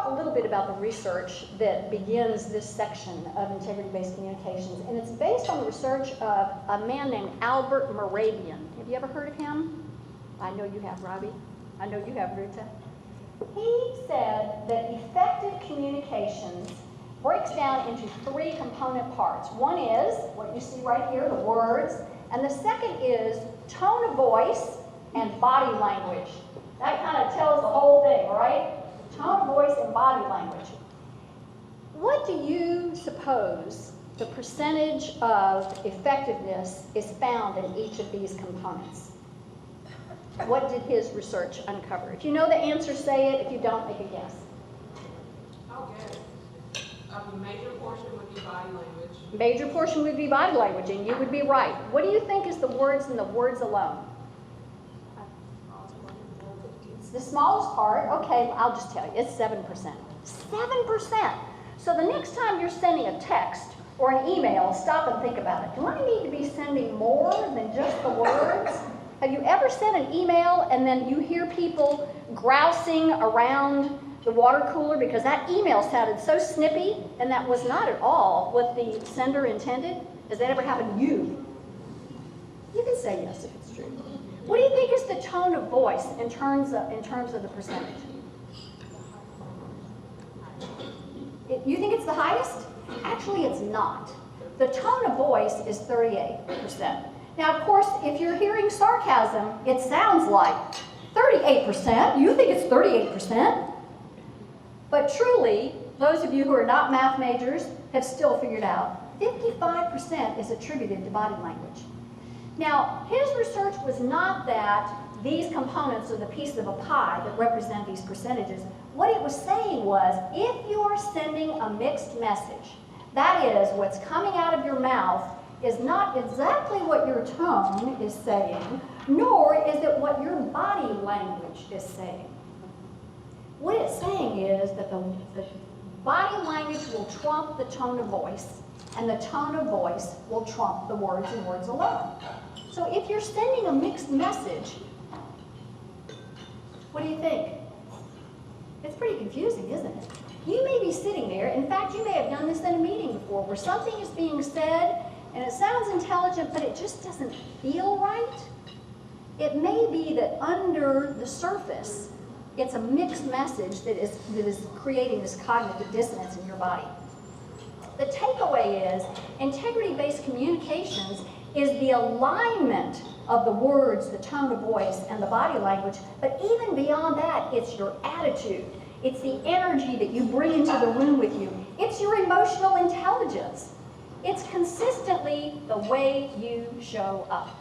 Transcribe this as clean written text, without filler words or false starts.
talk a little bit about the research that begins this section of integrity-based communications, and it's based on the research of a man named Albert Mehrabian. Have you ever heard of him? I know you have, Robbie. I know you have, Ruta. He said that effective communications breaks down into three component parts. One is what you see right here, the words, and the second is tone of voice and body language. That kind of tells the whole thing, right? Tone of voice and body language. What do you suppose the percentage of effectiveness is found in each of these components? What did his research uncover? If you know the answer, say it. If you don't, make a guess. I'll guess. A major portion would be body language. Major portion would be body language, and you would be right. What do you think is the words and the words alone? It's the smallest part. Okay, I'll just tell you. It's 7%. 7%. So the next time you're sending a text or an email, stop and think about it. Do I need to be sending more than just the words? Have you ever sent an email and then you hear people grousing around the water cooler because that email sounded so snippy, and that was not at all what the sender intended? Has that ever happened to you? You can say yes if it's true. What do you think is the tone of voice in terms of the percentage? You think it's the highest? Actually, it's not. The tone of voice is 38%. Now, of course, if you're hearing sarcasm, it sounds like 38%. You think it's 38%. But truly, those of you who are not math majors have still figured out 55% is attributed to body language. Now, his research was not that these components are the pieces of a pie that represent these percentages. What it was saying was, if you are sending a mixed message, that is, what's coming out of your mouth is not exactly what your tone is saying, nor is it what your body language is saying. What it's saying is that the body language will trump the tone of voice, and the tone of voice will trump the words and words alone. So if you're sending a mixed message, what do you think? It's pretty confusing, isn't it? You may be sitting there, in fact, you may have done this in a meeting before, where something is being said, and it sounds intelligent, but it just doesn't feel right. It may be that under the surface, it's a mixed message that is creating this cognitive dissonance in your body. The takeaway is, integrity-based communications is the alignment of the words, the tone of voice, and the body language, but even beyond that, it's your attitude. It's the energy that you bring into the room with you. It's your emotional intelligence. It's consistently the way you show up.